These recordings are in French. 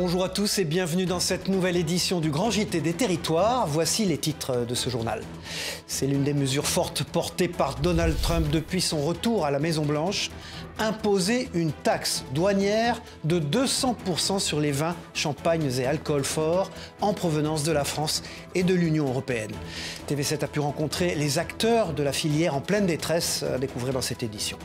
Bonjour à tous et bienvenue dans cette nouvelle édition du Grand JT des Territoires. Voici les titres de ce journal. C'est l'une des mesures fortes portées par Donald Trump depuis son retour à la Maison-Blanche. Imposer une taxe douanière de 200% sur les vins, champagnes et alcools forts en provenance de la France et de l'Union européenne. TV7 a pu rencontrer les acteurs de la filière en pleine détresse, à découvrir dans cette édition.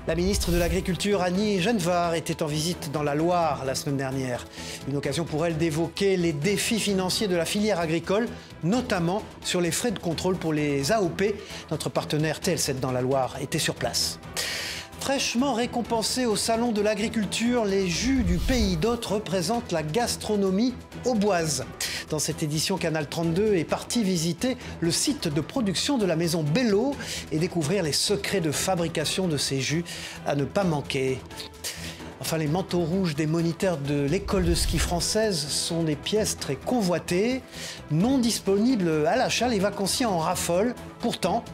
La ministre de l'Agriculture, Annie Genevard, était en visite dans la Loire la semaine dernière. Une occasion pour elle d'évoquer les défis financiers de la filière agricole, notamment sur les frais de contrôle pour les AOP. Notre partenaire TL7 dans la Loire était sur place. Fraîchement récompensés au Salon de l'Agriculture, les jus du Pays d'Hôte représentent la gastronomie auboise. Dans cette édition, Canal 32 est parti visiter le site de production de la maison Bello et découvrir les secrets de fabrication de ces jus à ne pas manquer. Enfin, les manteaux rouges des moniteurs de l'école de ski française sont des pièces très convoitées, non disponibles à l'achat, les vacanciers en raffolent. Pourtant,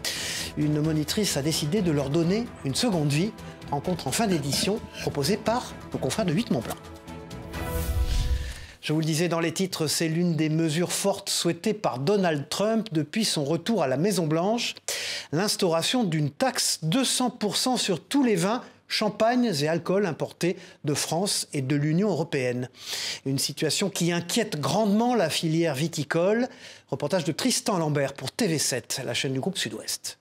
une monitrice a décidé de leur donner une seconde vie. Rencontre en fin d'édition proposée par nos confrères de 8 Montblanc. Je vous le disais dans les titres, c'est l'une des mesures fortes souhaitées par Donald Trump depuis son retour à la Maison-Blanche. L'instauration d'une taxe 200% sur tous les vins, champagnes et alcools importés de France et de l'Union européenne. Une situation qui inquiète grandement la filière viticole. Reportage de Tristan Lambert pour TV7, la chaîne du groupe Sud-Ouest.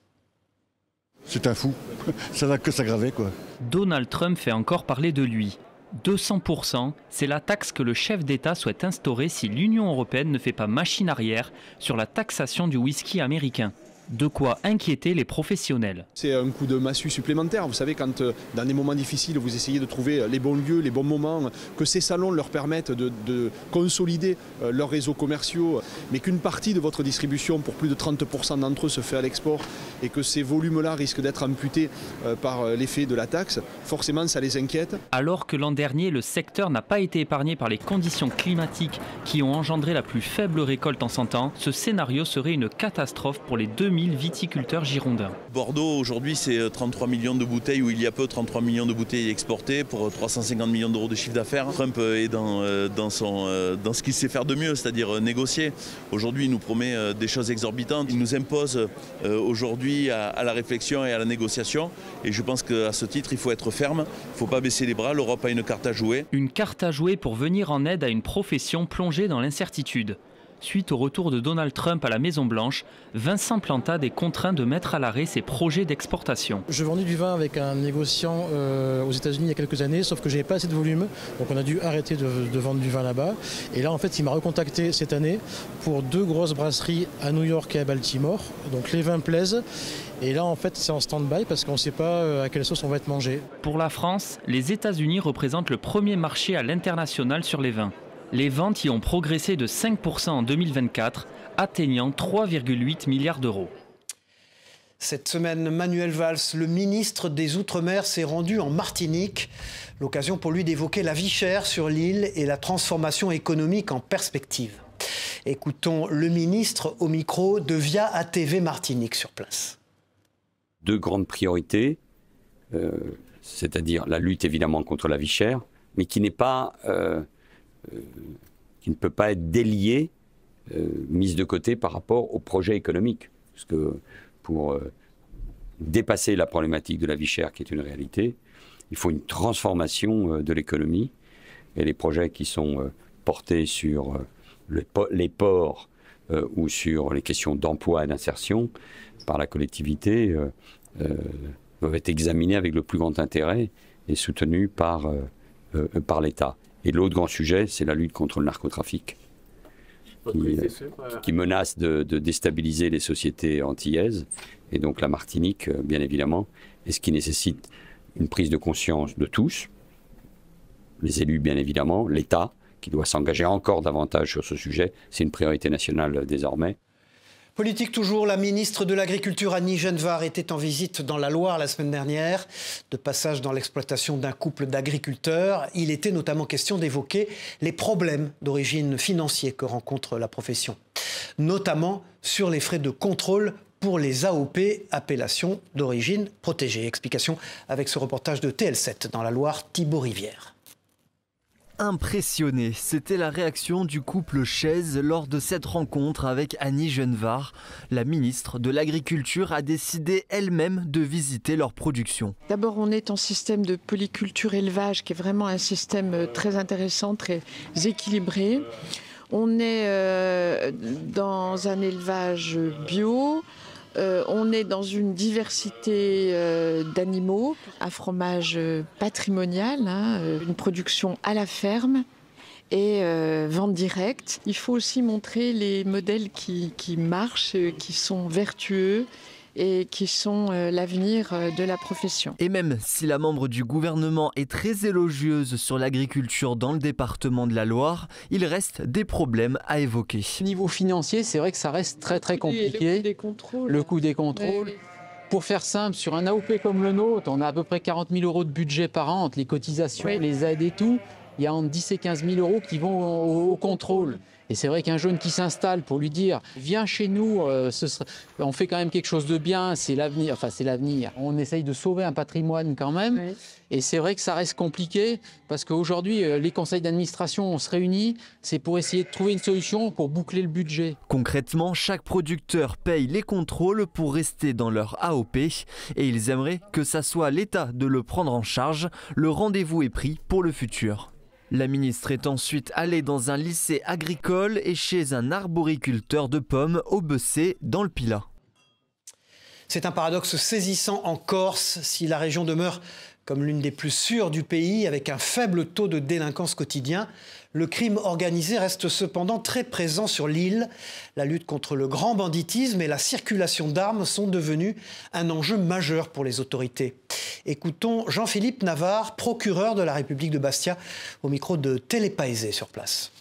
C'est un fou, ça n'a que s'aggraver quoi. Donald Trump fait encore parler de lui. 200%, c'est la taxe que le chef d'État souhaite instaurer si l'Union européenne ne fait pas machine arrière sur la taxation du whisky américain. De quoi inquiéter les professionnels. C'est un coup de massue supplémentaire. Vous savez, quand dans des moments difficiles, vous essayez de trouver les bons lieux, les bons moments, que ces salons leur permettent de consolider leurs réseaux commerciaux, mais qu'une partie de votre distribution, pour plus de 30% d'entre eux, se fait à l'export et que ces volumes-là risquent d'être amputés par l'effet de la taxe, forcément ça les inquiète. Alors que l'an dernier, le secteur n'a pas été épargné par les conditions climatiques qui ont engendré la plus faible récolte en 100 ans, ce scénario serait une catastrophe pour les 2000 viticulteurs girondins. Bordeaux, aujourd'hui, c'est 33 millions de bouteilles, ou il y a peu 33 millions de bouteilles exportées pour 350 millions d'euros de chiffre d'affaires. Trump est dans ce qu'il sait faire de mieux, c'est-à-dire négocier. Aujourd'hui, il nous promet des choses exorbitantes. Il nous impose aujourd'hui à la réflexion et à la négociation. Et je pense qu'à ce titre, il faut être ferme, il ne faut pas baisser les bras. L'Europe a une carte à jouer. Une carte à jouer pour venir en aide à une profession plongée dans l'incertitude. Suite au retour de Donald Trump à la Maison-Blanche, Vincent Plantade est contraint de mettre à l'arrêt ses projets d'exportation. Je vendais du vin avec un négociant aux États-Unis il y a quelques années, sauf que je n'avais pas assez de volume, donc on a dû arrêter de vendre du vin là-bas. Et là, en fait, il m'a recontacté cette année pour 2 grosses brasseries à New York et à Baltimore. Donc les vins plaisent. Et là, en fait, c'est en stand-by parce qu'on ne sait pas à quelle sauce on va être mangé. Pour la France, les États-Unis représentent le premier marché à l'international sur les vins. Les ventes y ont progressé de 5% en 2024, atteignant 3,8 milliards d'euros. Cette semaine, Manuel Valls, le ministre des Outre-mer, s'est rendu en Martinique. L'occasion pour lui d'évoquer la vie chère sur l'île et la transformation économique en perspective. Écoutons le ministre au micro de Via ATV Martinique sur place. 2 grandes priorités, c'est-à-dire la lutte évidemment contre la vie chère, mais qui n'est pas... qui ne peut pas être déliée, mise de côté par rapport au projet économique. Parce que pour dépasser la problématique de la vie chère, qui est une réalité, il faut une transformation de l'économie. Et les projets qui sont portés sur les ports ou sur les questions d'emploi et d'insertion par la collectivité doivent être examinés avec le plus grand intérêt et soutenus par l'État. Et l'autre grand sujet, c'est la lutte contre le narcotrafic, qui menace de déstabiliser les sociétés antillaises, et donc la Martinique, bien évidemment, et ce qui nécessite une prise de conscience de tous, les élus, bien évidemment, l'État, qui doit s'engager encore davantage sur ce sujet. C'est une priorité nationale désormais. Politique toujours, la ministre de l'Agriculture Annie Genevard était en visite dans la Loire la semaine dernière. De passage dans l'exploitation d'un couple d'agriculteurs, il était notamment question d'évoquer les problèmes d'origine financière que rencontre la profession. Notamment sur les frais de contrôle pour les AOP, appellations d'origine protégée. Explication avec ce reportage de TL7 dans la Loire, Thibaut Rivière. impressionné. C'était la réaction du couple Chaise lors de cette rencontre avec Annie Genevard. La ministre de l'Agriculture a décidé elle-même de visiter leur production. D'abord, on est en système de polyculture élevage qui est vraiment un système très intéressant, très équilibré. On est dans un élevage bio. On est dans une diversité d'animaux, un fromage patrimonial, une production à la ferme et vente directe. Il faut aussi montrer les modèles qui marchent, qui sont vertueux et qui sont l'avenir de la profession. Et même si la membre du gouvernement est très élogieuse sur l'agriculture dans le département de la Loire, il reste des problèmes à évoquer. Niveau financier, c'est vrai que ça reste très compliqué. Le coût des contrôles. Oui. Pour faire simple, sur un AOP comme le nôtre, on a à peu près 40 000 € de budget par an entre les cotisations, les aides et tout. Il y a entre 10 et 15 000 € qui vont au contrôle. Et c'est vrai qu'un jeune qui s'installe pour lui dire « Viens chez nous, on fait quand même quelque chose de bien, c'est l'avenir. » Enfin, c'est l'avenir. On essaye de sauver un patrimoine quand même. Oui. Et c'est vrai que ça reste compliqué parce qu'aujourd'hui, les conseils d'administration, on se réunit, c'est pour essayer de trouver une solution pour boucler le budget. Concrètement, chaque producteur paye les contrôles pour rester dans leur AOP et ils aimeraient que ça soit l'État de le prendre en charge. Le rendez-vous est pris pour le futur. La ministre est ensuite allée dans un lycée agricole et chez un arboriculteur de pommes au Bessay dans le Pilat. C'est un paradoxe saisissant en Corse. Si la région demeure comme l'une des plus sûres du pays, avec un faible taux de délinquance quotidien, le crime organisé reste cependant très présent sur l'île. La lutte contre le grand banditisme et la circulation d'armes sont devenus un enjeu majeur pour les autorités. Écoutons Jean-Philippe Navarre, procureur de la République de Bastia, au micro de Télépaésé sur place.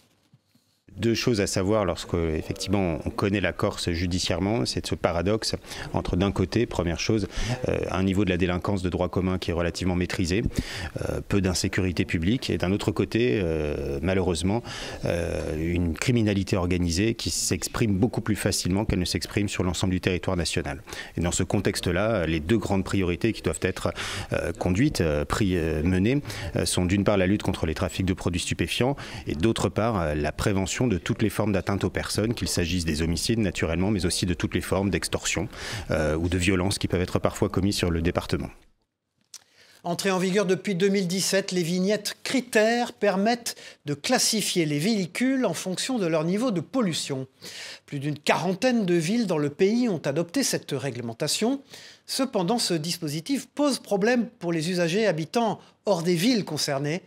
Deux choses à savoir lorsque, effectivement, on connaît la Corse judiciairement, c'est ce paradoxe entre, d'un côté, première chose, un niveau de la délinquance de droit commun qui est relativement maîtrisé, peu d'insécurité publique, et d'un autre côté, malheureusement, une criminalité organisée qui s'exprime beaucoup plus facilement qu'elle ne s'exprime sur l'ensemble du territoire national. Et dans ce contexte-là, les deux grandes priorités qui doivent être conduites, menées, sont d'une part la lutte contre les trafics de produits stupéfiants et d'autre part la prévention de toutes les formes d'atteinte aux personnes, qu'il s'agisse des homicides naturellement, mais aussi de toutes les formes d'extorsion ou de violence qui peuvent être parfois commises sur le département. Entrée en vigueur depuis 2017, les vignettes critères permettent de classifier les véhicules en fonction de leur niveau de pollution. Plus d'une quarantaine de villes dans le pays ont adopté cette réglementation. Cependant, ce dispositif pose problème pour les usagers habitant hors des villes concernées.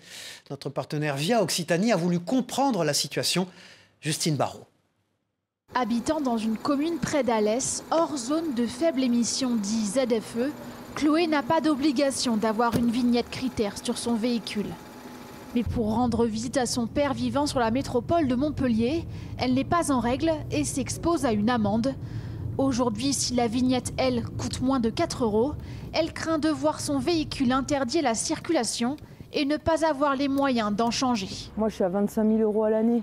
Notre partenaire Via Occitanie a voulu comprendre la situation. Justine Barrault. Habitant dans une commune près d'Alès, hors zone de faible émission dit ZFE, Chloé n'a pas d'obligation d'avoir une vignette critère sur son véhicule. Mais pour rendre visite à son père vivant sur la métropole de Montpellier, elle n'est pas en règle et s'expose à une amende. Aujourd'hui, si la vignette, elle, coûte moins de 4 €, elle craint de voir son véhicule interdit à la circulation et ne pas avoir les moyens d'en changer. Moi, je suis à 25 000 € à l'année.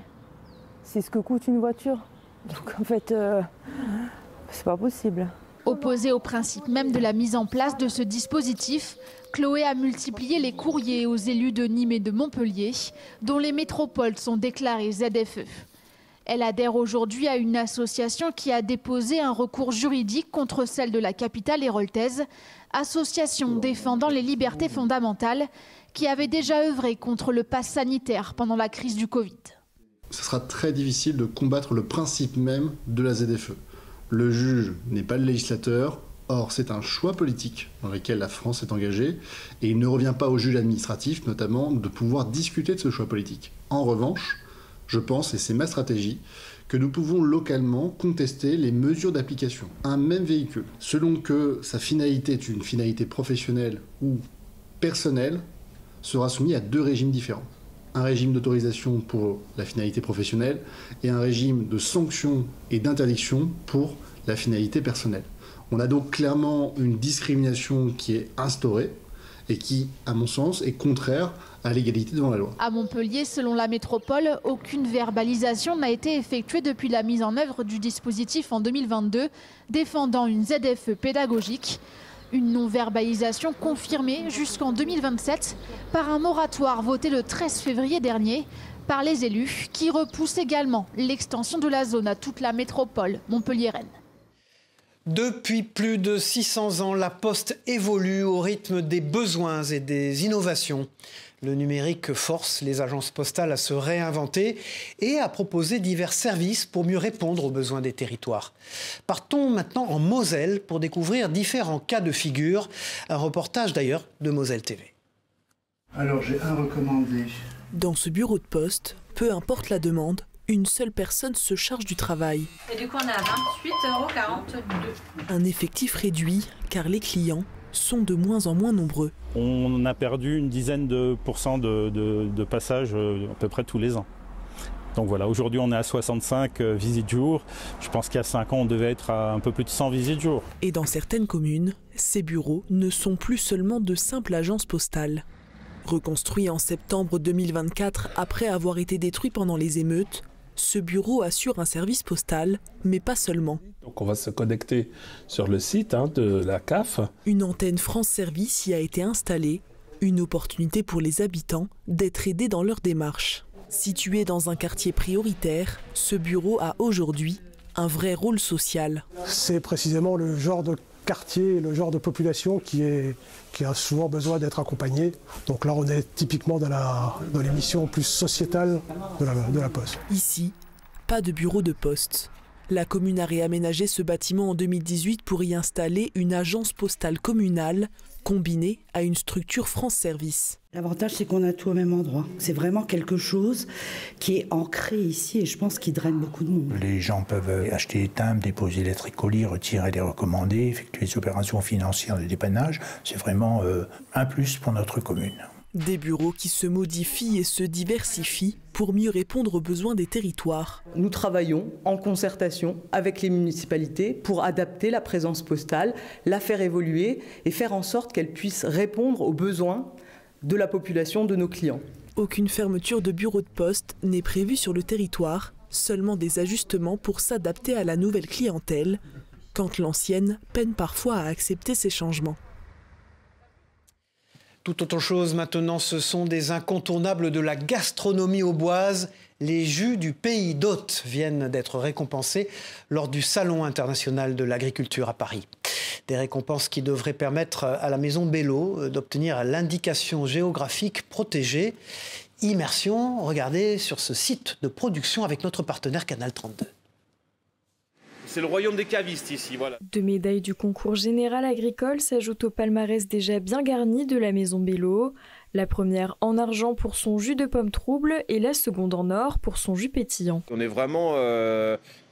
C'est ce que coûte une voiture. Donc en fait, c'est pas possible. Opposée au principe même de la mise en place de ce dispositif, Chloé a multiplié les courriers aux élus de Nîmes et de Montpellier, dont les métropoles sont déclarées ZFE. Elle adhère aujourd'hui à une association qui a déposé un recours juridique contre celle de la capitale héroltaise, association défendant les libertés fondamentales, qui avait déjà œuvré contre le pass sanitaire pendant la crise du Covid. Ce sera très difficile de combattre le principe même de la ZFE. Le juge n'est pas le législateur, or c'est un choix politique dans lequel la France est engagée, et il ne revient pas au juge administratif, notamment, de pouvoir discuter de ce choix politique. En revanche, je pense, et c'est ma stratégie, que nous pouvons localement contester les mesures d'application. Un même véhicule, selon que sa finalité est une finalité professionnelle ou personnelle, sera soumis à deux régimes différents. Un régime d'autorisation pour la finalité professionnelle et un régime de sanction et d'interdiction pour la finalité personnelle. On a donc clairement une discrimination qui est instaurée et qui, à mon sens, est contraire à l'égalité devant la loi. À Montpellier, selon la métropole, aucune verbalisation n'a été effectuée depuis la mise en œuvre du dispositif en 2022, défendant une ZFE pédagogique. Une non-verbalisation confirmée jusqu'en 2027 par un moratoire voté le 13 février dernier par les élus qui repoussent également l'extension de la zone à toute la métropole montpelliéraine. Depuis plus de 600 ans, la Poste évolue au rythme des besoins et des innovations. Le numérique force les agences postales à se réinventer et à proposer divers services pour mieux répondre aux besoins des territoires. Partons maintenant en Moselle pour découvrir différents cas de figure. Un reportage d'ailleurs de Moselle TV. Alors j'ai un recommandé. Dans ce bureau de poste, peu importe la demande, une seule personne se charge du travail. Et du coup on est à 28,42 €. Un effectif réduit car les clients sont de moins en moins nombreux. On a perdu une dizaine de pourcents de passages à peu près tous les ans. Donc voilà, aujourd'hui on est à 65 visites jour. Je pense qu'il y a 5 ans on devait être à un peu plus de 100 visites jour. Et dans certaines communes, ces bureaux ne sont plus seulement de simples agences postales. Reconstruit en septembre 2024 après avoir été détruit pendant les émeutes, ce bureau assure un service postal, mais pas seulement. Donc on va se connecter sur le site de la CAF. Une antenne France Service y a été installée, une opportunité pour les habitants d'être aidés dans leur démarche. Situé dans un quartier prioritaire, ce bureau a aujourd'hui un vrai rôle social. C'est précisément le genre de quartier, le genre de population qui a souvent besoin d'être accompagnée. Donc là, on est typiquement dans les missions plus sociétales de la Poste. Ici, pas de bureau de poste. La commune a réaménagé ce bâtiment en 2018 pour y installer une agence postale communale combinée à une structure France Service. L'avantage, c'est qu'on a tout au même endroit. C'est vraiment quelque chose qui est ancré ici et je pense qu'il draine beaucoup de monde. Les gens peuvent acheter des timbres, déposer les tricolis, retirer les recommandés, effectuer des opérations financières de dépannage. C'est vraiment un plus pour notre commune. Des bureaux qui se modifient et se diversifient pour mieux répondre aux besoins des territoires. Nous travaillons en concertation avec les municipalités pour adapter la présence postale, la faire évoluer et faire en sorte qu'elle puisse répondre aux besoins de la population, de nos clients. Aucune fermeture de bureau de poste n'est prévue sur le territoire, seulement des ajustements pour s'adapter à la nouvelle clientèle, quand l'ancienne peine parfois à accepter ces changements. Tout autre chose maintenant, ce sont des incontournables de la gastronomie auboise. Les jus du pays d'Hôte viennent d'être récompensés lors du Salon international de l'agriculture à Paris. Des récompenses qui devraient permettre à la maison Bello d'obtenir l'indication géographique protégée. Immersion, regardez sur ce site de production avec notre partenaire Canal 32. C'est le royaume des cavistes ici, voilà. 2 médailles du concours général agricole s'ajoutent au palmarès déjà bien garni de la maison Bello. La première en argent pour son jus de pomme trouble et la seconde en or pour son jus pétillant. On est vraiment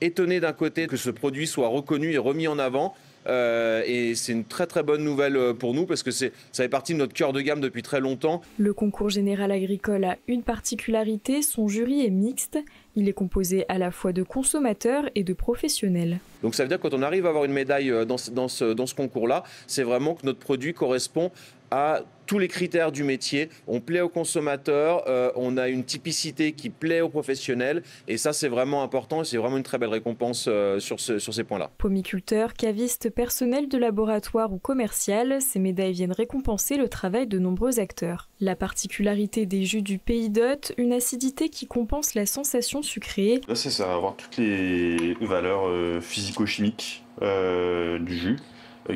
étonné d'un côté que ce produit soit reconnu et remis en avant. Et c'est une très très bonne nouvelle pour nous parce que ça fait partie de notre cœur de gamme depuis très longtemps. Le concours général agricole a une particularité, son jury est mixte. Il est composé à la fois de consommateurs et de professionnels. Donc ça veut dire que quand on arrive à avoir une médaille dans ce concours-là, c'est vraiment que notre produit correspond à tous les critères du métier. On plaît aux consommateurs, on a une typicité qui plaît aux professionnels et ça c'est vraiment important et c'est vraiment une très belle récompense sur ces points-là. Pomiculteurs, cavistes, personnel de laboratoire ou commercial, ces médailles viennent récompenser le travail de nombreux acteurs. La particularité des jus du pays d'Hôte, une acidité qui compense la sensation sucrée. Là c'est ça, avoir toutes les valeurs physico-chimiques du jus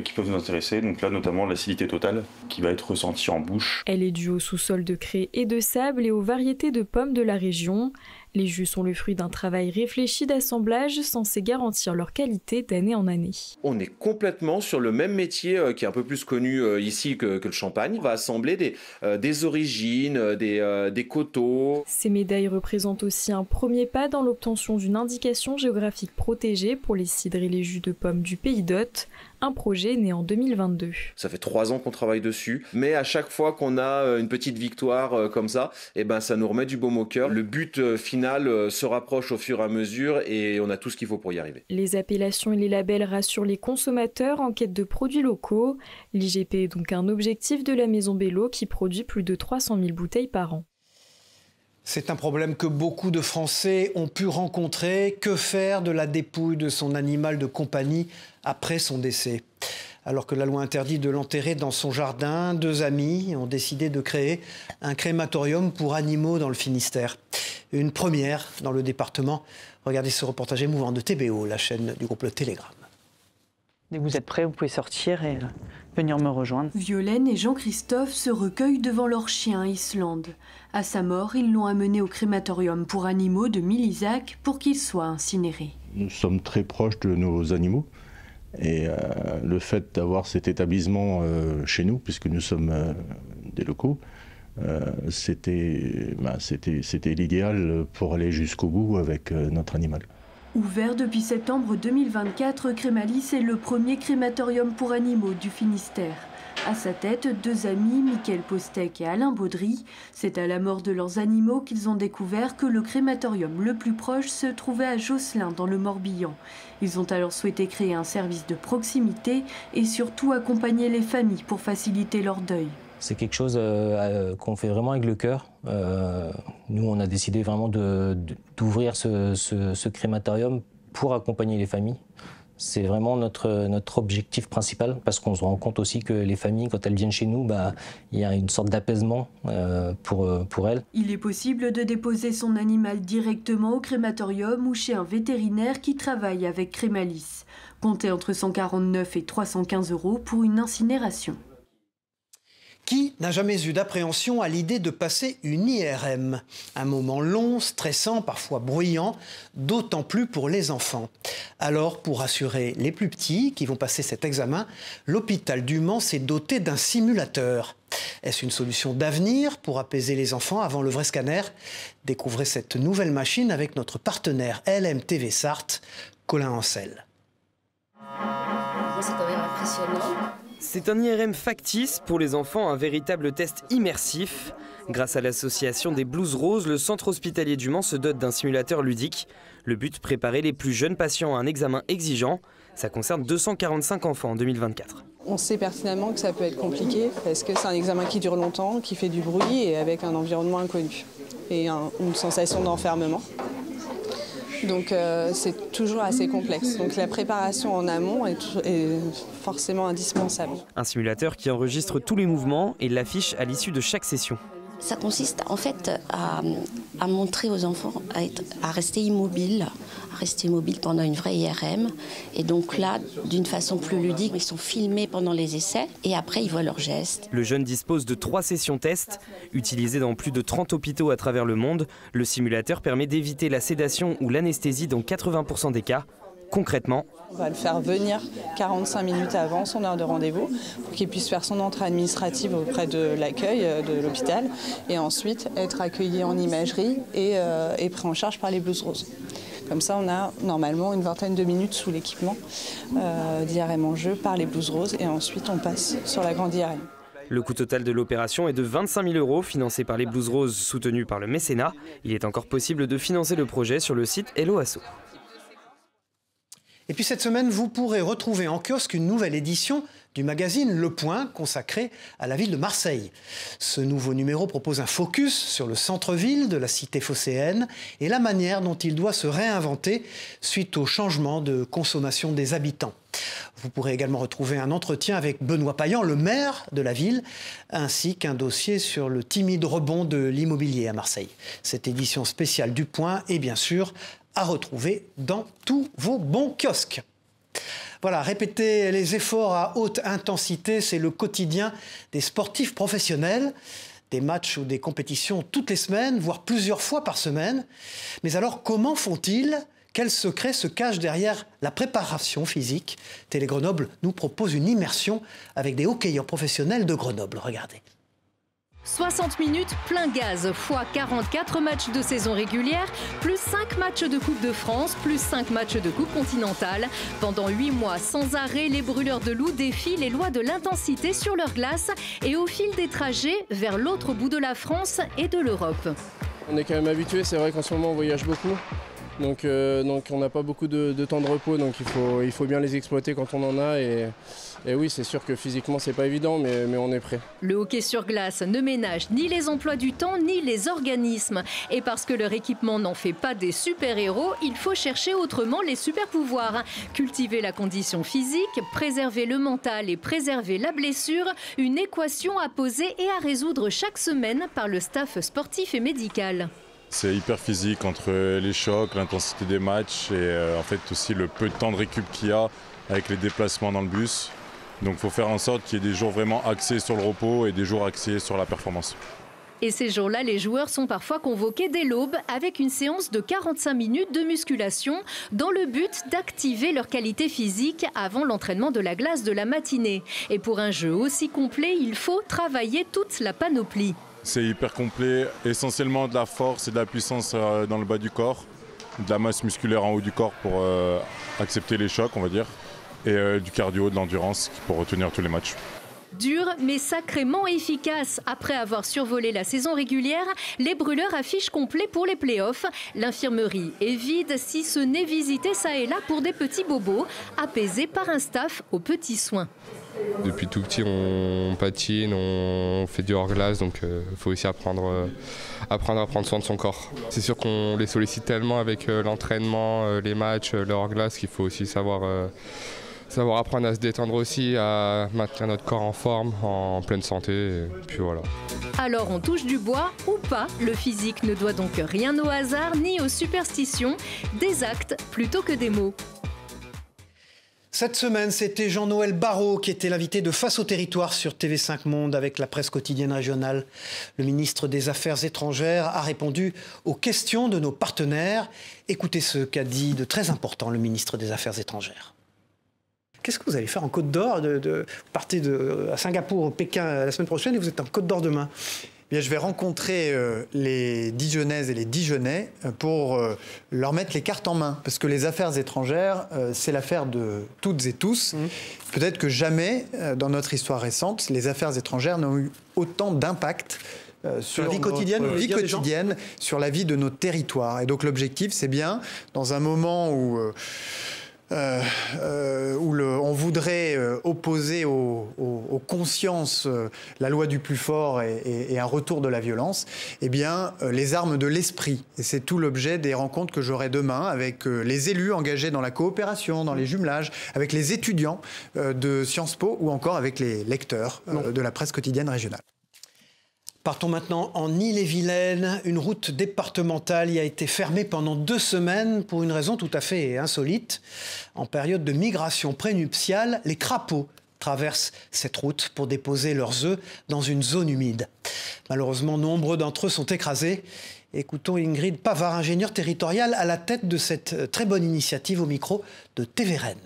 qui peuvent nous intéresser, donc là notamment l'acidité totale qui va être ressentie en bouche. Elle est due au sous-sol de craie et de sable et aux variétés de pommes de la région. Les jus sont le fruit d'un travail réfléchi d'assemblage censé garantir leur qualité d'année en année. On est complètement sur le même métier qui est un peu plus connu ici que le champagne. On va assembler des origines, des coteaux. Ces médailles représentent aussi un premier pas dans l'obtention d'une indication géographique protégée pour les cidres et les jus de pommes du pays d'Hôte, un projet né en 2022. Ça fait 3 ans qu'on travaille dessus, mais à chaque fois qu'on a une petite victoire comme ça, eh ben, ça nous remet du baume au cœur. Le but final se rapproche au fur et à mesure et on a tout ce qu'il faut pour y arriver. Les appellations et les labels rassurent les consommateurs en quête de produits locaux. L'IGP est donc un objectif de la maison Bello qui produit plus de 300 000 bouteilles par an. C'est un problème que beaucoup de Français ont pu rencontrer. Que faire de la dépouille de son animal de compagnie après son décès ? Alors que la loi interdit de l'enterrer dans son jardin, 2 amis ont décidé de créer un crématorium pour animaux dans le Finistère. Une première dans le département. Regardez ce reportage émouvant de TBO, la chaîne du groupe Le Télégramme. Dès que vous êtes prêts, vous pouvez sortir et venir me rejoindre. Violaine et Jean-Christophe se recueillent devant leur chien Islande. À sa mort, ils l'ont amené au crématorium pour animaux de Milizac pour qu'il soit incinéré. Nous sommes très proches de nos animaux et le fait d'avoir cet établissement chez nous, puisque nous sommes des locaux, c'était l'idéal pour aller jusqu'au bout avec notre animal. Ouvert depuis septembre 2024, Crémalis est le premier crématorium pour animaux du Finistère. À sa tête, 2 amis, Mickaël Postec et Alain Baudry. C'est à la mort de leurs animaux qu'ils ont découvert que le crématorium le plus proche se trouvait à Josselin, dans le Morbihan. Ils ont alors souhaité créer un service de proximité et surtout accompagner les familles pour faciliter leur deuil. C'est quelque chose qu'on fait vraiment avec le cœur. Nous, on a décidé vraiment d'ouvrir ce crématorium pour accompagner les familles. C'est vraiment notre objectif principal parce qu'on se rend compte aussi que les familles, quand elles viennent chez nous, il y a une sorte d'apaisement pour elles. Il est possible de déposer son animal directement au crématorium ou chez un vétérinaire qui travaille avec Crémalis. Comptez entre 149 et 315 € pour une incinération. Qui n'a jamais eu d'appréhension à l'idée de passer une IRM? Un moment long, stressant, parfois bruyant, d'autant plus pour les enfants. Alors, pour rassurer les plus petits qui vont passer cet examen, l'hôpital du Mans s'est doté d'un simulateur. Est-ce une solution d'avenir pour apaiser les enfants avant le vrai scanner? Découvrez cette nouvelle machine avec notre partenaire LMTV Sarthe, Colin Ancel. C'est quand même impressionnant. C'est un IRM factice pour les enfants, un véritable test immersif. Grâce à l'association des Blouses Roses, le centre hospitalier du Mans se dote d'un simulateur ludique. Le but, préparer les plus jeunes patients à un examen exigeant. Ça concerne 245 enfants en 2024. On sait pertinemment que ça peut être compliqué parce que c'est un examen qui dure longtemps, qui fait du bruit et avec un environnement inconnu et une sensation d'enfermement. Donc c'est toujours assez complexe. Donc la préparation en amont est forcément indispensable. Un simulateur qui enregistre tous les mouvements et l'affiche à l'issue de chaque session. Ça consiste en fait à montrer aux enfants à rester immobiles pendant une vraie IRM. Et donc là, d'une façon plus ludique, ils sont filmés pendant les essais et après ils voient leurs gestes. Le jeune dispose de 3 sessions tests. Utilisé dans plus de 30 hôpitaux à travers le monde, le simulateur permet d'éviter la sédation ou l'anesthésie dans 80% des cas. Concrètement, on va le faire venir 45 minutes avant son heure de rendez-vous pour qu'il puisse faire son entrée administrative auprès de l'accueil de l'hôpital et ensuite être accueilli en imagerie et pris en charge par les Blouses Roses. Comme ça, on a normalement une vingtaine de minutes sous l'équipement d'IRM en jeu par les Blouses Roses et ensuite on passe sur la grande IRM. Le coût total de l'opération est de 25 000 € financé par les Blouses Roses soutenues par le mécénat. Il est encore possible de financer le projet sur le site Hello Asso. Et puis cette semaine, vous pourrez retrouver en kiosque une nouvelle édition du magazine Le Point, consacré à la ville de Marseille. Ce nouveau numéro propose un focus sur le centre-ville de la cité phocéenne et la manière dont il doit se réinventer suite au changement de consommation des habitants. Vous pourrez également retrouver un entretien avec Benoît Payan, le maire de la ville, ainsi qu'un dossier sur le timide rebond de l'immobilier à Marseille. Cette édition spéciale du Point est bien sûr à retrouver dans tous vos bons kiosques. Voilà, répéter les efforts à haute intensité, c'est le quotidien des sportifs professionnels. Des matchs ou des compétitions toutes les semaines, voire plusieurs fois par semaine. Mais alors, comment font-ils ? Quel secret se cache derrière la préparation physique ? Télé Grenoble nous propose une immersion avec des hockeyeurs professionnels de Grenoble. Regardez. 60 minutes plein gaz, fois 44 matchs de saison régulière, plus 5 matchs de Coupe de France, plus 5 matchs de Coupe continentale. Pendant 8 mois, sans arrêt, les brûleurs de loups défient les lois de l'intensité sur leur glace et au fil des trajets vers l'autre bout de la France et de l'Europe. On est quand même habitué, c'est vrai qu'en ce moment on voyage beaucoup. Donc on n'a pas beaucoup de temps de repos, donc il faut bien les exploiter quand on en a. Et oui, c'est sûr que physiquement, c'est pas évident, mais on est prêt. Le hockey sur glace ne ménage ni les emplois du temps, ni les organismes. Et parce que leur équipement n'en fait pas des super-héros, il faut chercher autrement les super-pouvoirs. Cultiver la condition physique, préserver le mental et préserver la blessure, une équation à poser et à résoudre chaque semaine par le staff sportif et médical. C'est hyper physique entre les chocs, l'intensité des matchs et en fait aussi le peu de temps de récup qu'il y a avec les déplacements dans le bus. Donc il faut faire en sorte qu'il y ait des jours vraiment axés sur le repos et des jours axés sur la performance. Et ces jours-là, les joueurs sont parfois convoqués dès l'aube avec une séance de 45 minutes de musculation dans le but d'activer leur qualité physique avant l'entraînement de la glace de la matinée. Et pour un jeu aussi complet, il faut travailler toute la panoplie. C'est hyper complet, essentiellement de la force et de la puissance dans le bas du corps, de la masse musculaire en haut du corps pour accepter les chocs, on va dire, et du cardio, de l'endurance pour retenir tous les matchs. Dur mais sacrément efficace. Après avoir survolé la saison régulière, les brûleurs affichent complet pour les playoffs. L'infirmerie est vide, si ce n'est visité ça et là pour des petits bobos, apaisés par un staff aux petits soins. Depuis tout petit, on patine, on fait du hors-glace, donc il faut aussi apprendre à prendre soin de son corps. C'est sûr qu'on les sollicite tellement avec l'entraînement, les matchs, le hors-glace, qu'il faut aussi savoir apprendre à se détendre aussi, à maintenir notre corps en forme, en pleine santé, et puis voilà. Alors on touche du bois ou pas, le physique ne doit donc rien au hasard ni aux superstitions, des actes plutôt que des mots. Cette semaine, c'était Jean-Noël Barrot qui était l'invité de Face au territoire sur TV5 Monde avec la presse quotidienne régionale. Le ministre des Affaires étrangères a répondu aux questions de nos partenaires. Écoutez ce qu'a dit de très important le ministre des Affaires étrangères. Qu'est-ce que vous allez faire en Côte d'Or Vous partez à Singapour, Pékin la semaine prochaine et vous êtes en Côte d'Or demain. Bien, je vais rencontrer les Dijonnaises et les Dijonnais pour leur mettre les cartes en main. Parce que les affaires étrangères, c'est l'affaire de toutes et tous. Peut-être que jamais, dans notre histoire récente, les affaires étrangères n'ont eu autant d'impact sur la vie quotidienne, sur la vie de nos territoires. Et donc l'objectif, c'est bien, dans un moment où on voudrait opposer aux consciences la loi du plus fort et un retour de la violence, eh bien, les armes de l'esprit. Et c'est tout l'objet des rencontres que j'aurai demain avec les élus engagés dans la coopération, dans les jumelages, avec les étudiants de Sciences Po ou encore avec les lecteurs de la presse quotidienne régionale. Partons maintenant en Ille-et-Vilaine. Une route départementale y a été fermée pendant 2 semaines pour une raison tout à fait insolite. En période de migration prénuptiale, les crapauds traversent cette route pour déposer leurs œufs dans une zone humide. Malheureusement, nombreux d'entre eux sont écrasés. Écoutons Ingrid Pavard, ingénieure territoriale à la tête de cette très bonne initiative au micro de TV Rennes.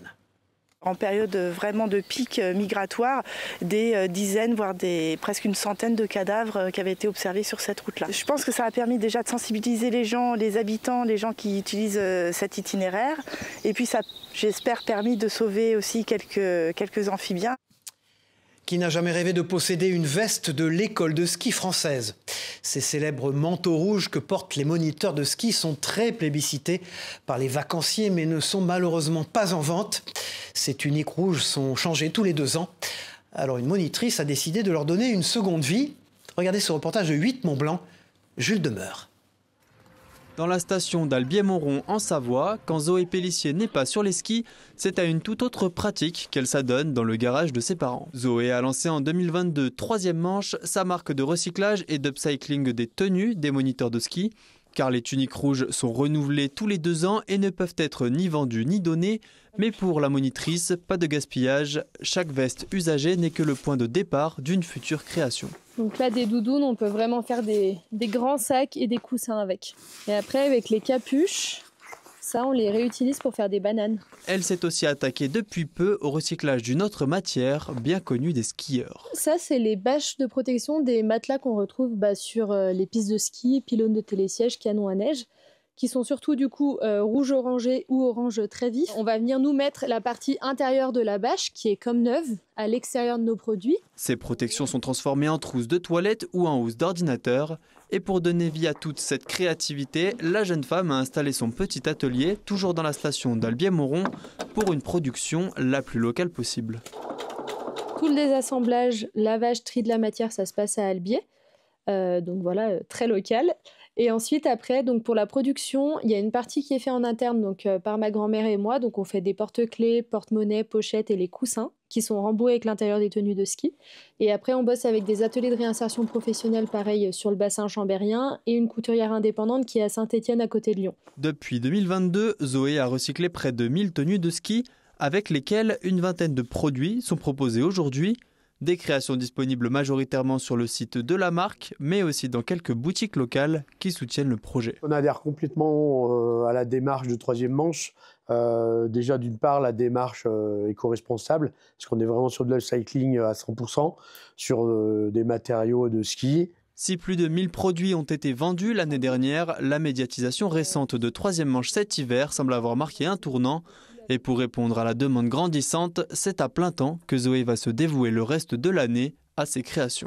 En période vraiment de pic migratoire, des dizaines, voire presque une centaine de cadavres qui avaient été observés sur cette route-là. Je pense que ça a permis déjà de sensibiliser les gens, les habitants, les gens qui utilisent cet itinéraire. Et puis ça, j'espère, permis de sauver aussi quelques amphibiens. Qui n'a jamais rêvé de posséder une veste de l'école de ski française? Ces célèbres manteaux rouges que portent les moniteurs de ski sont très plébiscités par les vacanciers, mais ne sont malheureusement pas en vente. Ces tuniques rouges sont changées tous les 2 ans. Alors une monitrice a décidé de leur donner une seconde vie. Regardez ce reportage de 8 Mont-Blanc, Jules Demeure. Dans la station d'Albier-Montrond en Savoie, quand Zoé Pellissier n'est pas sur les skis, c'est à une toute autre pratique qu'elle s'adonne dans le garage de ses parents. Zoé a lancé en 2022, 3e manche, sa marque de recyclage et d'upcycling des tenues des moniteurs de ski. Car les tuniques rouges sont renouvelées tous les 2 ans et ne peuvent être ni vendues ni données. Mais pour la monitrice, pas de gaspillage. Chaque veste usagée n'est que le point de départ d'une future création. Donc là, des doudounes, on peut vraiment faire des grands sacs et des coussins avec. Et après, avec les capuches, ça, on les réutilise pour faire des bananes. Elle s'est aussi attaquée depuis peu au recyclage d'une autre matière bien connue des skieurs. Ça, c'est les bâches de protection des matelas qu'on retrouve sur les pistes de ski, pylônes de télésiège, canons à neige. qui sont surtout du coup rouge orangé ou orange très vif. On va venir nous mettre la partie intérieure de la bâche qui est comme neuve à l'extérieur de nos produits. Ces protections sont transformées en trousses de toilette ou en housse d'ordinateur. Et pour donner vie à toute cette créativité, la jeune femme a installé son petit atelier, toujours dans la station d'Albier-Moron, pour une production la plus locale possible. Tout le désassemblage, lavage, tri de la matière, ça se passe à Albier. Donc voilà, très local. Et ensuite, après, donc pour la production, il y a une partie qui est faite en interne donc, par ma grand-mère et moi. Donc on fait des porte-clés, porte-monnaie, pochettes et les coussins qui sont rembourrés avec l'intérieur des tenues de ski. Et après, on bosse avec des ateliers de réinsertion professionnelle, pareil, sur le bassin chambérien et une couturière indépendante qui est à Saint-Étienne, à côté de Lyon. Depuis 2022, Zoé a recyclé près de 1000 tenues de ski, avec lesquelles une vingtaine de produits sont proposés aujourd'hui. Des créations disponibles majoritairement sur le site de la marque, mais aussi dans quelques boutiques locales qui soutiennent le projet. On adhère complètement à la démarche de Troisième Manche. Déjà, d'une part, la démarche éco-responsable, parce qu'on est vraiment sur de l'upcycling à 100%, sur des matériaux de ski. Si plus de 1000 produits ont été vendus l'année dernière, la médiatisation récente de Troisième Manche cet hiver semble avoir marqué un tournant. Et pour répondre à la demande grandissante, c'est à plein temps que Zoé va se dévouer le reste de l'année à ses créations.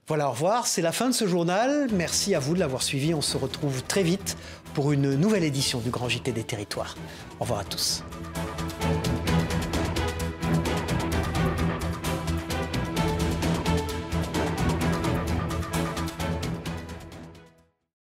Voilà, au revoir, c'est la fin de ce journal. Merci à vous de l'avoir suivi. On se retrouve très vite pour une nouvelle édition du Grand JT des Territoires. Au revoir à tous.